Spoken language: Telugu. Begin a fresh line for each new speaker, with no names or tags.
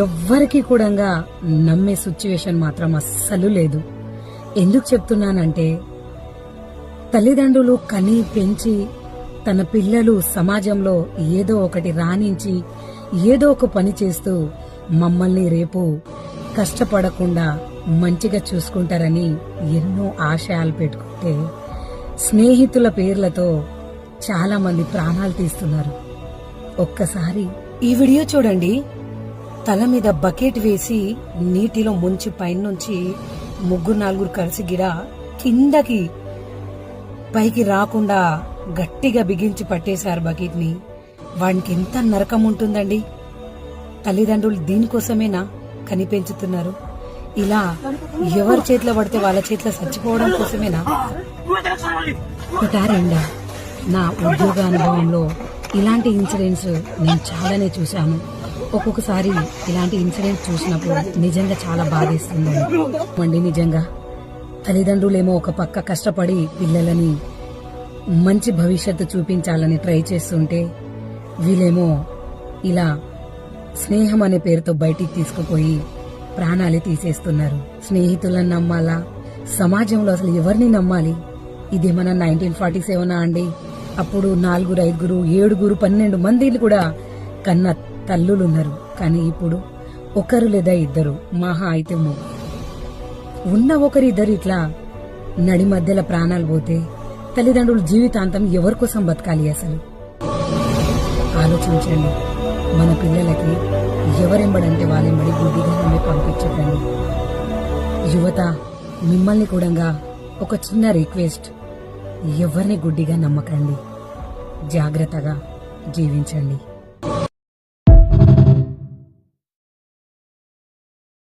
ఎవ్వరికి కూడా నమ్మే సిచ్యువేషన్ మాత్రం అస్సలు లేదు. ఎందుకు చెప్తున్నానంటే, తల్లిదండ్రులు కని పెంచి తన పిల్లలు సమాజంలో ఏదో ఒకటి రాణించి ఏదో ఒక పని చేస్తూ మమ్మల్ని రేపు కష్టపడకుండా మంచిగా చూసుకుంటారని ఎన్నో ఆశయాలు పెట్టుకుంటే స్నేహితుల పేర్లతో చాలా మంది ప్రాణాలు తీస్తున్నారు. ఒక్కసారి ఈ వీడియో చూడండి. తల మీద బకెట్ వేసి నీటిలో ముంచి పైనుంచి 3-4 కలిసి గిడ కిందకి పైకి రాకుండా గట్టిగా బిగించి పట్టేశారు బకెట్ ని. వానికి ఎంత నరకం ఉంటుందండి. తల్లిదండ్రులు దీనికోసమేనా కనిపెంచుతున్నారు? ఇలా ఎవరి చేతిలో పడితే వాళ్ళ చేతిలో చచ్చిపోవడం కోసమేనా? ఒకటారెండా నా ఉద్యోగ అనుభవంలో ఇలాంటి ఇన్సిడెంట్స్ నేను చాలానే చూశాను. ఒక్కొక్కసారి ఇలాంటి ఇన్సిడెంట్స్ చూసినప్పుడు నిజంగా చాలా బాధేస్తుంది. నిజంగా తల్లిదండ్రులేమో ఒక పక్క కష్టపడి పిల్లలని మంచి భవిష్యత్తు చూపించాలని ట్రై చేస్తుంటే వీళ్ళేమో ఇలా స్నేహం అనే పేరుతో బయటికి తీసుకుపోయి ప్రాణాలే తీసేస్తున్నారు. స్నేహితులను నమ్మాలా? సమాజంలో అసలు ఎవరిని నమ్మాలి? ఇదేమన్నా 1947 అండి? అప్పుడు 4, 5, 7, 12 మందిలు కూడా కన్న తల్లులున్నారు. కానీ ఇప్పుడు ఒకరు లేదా ఇద్దరు, మహా అయితే 3. ఉన్న ఒకరిద్దరు ఇట్లా నడి మధ్యలో ప్రాణాలు పోతే తల్లిదండ్రులు జీవితాంతం ఎవరి కోసం బతకాలి? అసలు ఆలోచించండి. మన పిల్లలకి ఎవరెంబడంటే వాళ్ళెంబడి గుడ్డిగా నమ్మి పంపించకండి. యువత, మిమ్మల్ని కూడా ఒక చిన్న రిక్వెస్ట్, ఎవరిని గుడ్డిగా నమ్మకండి. జాగ్రత్తగా జీవించండి.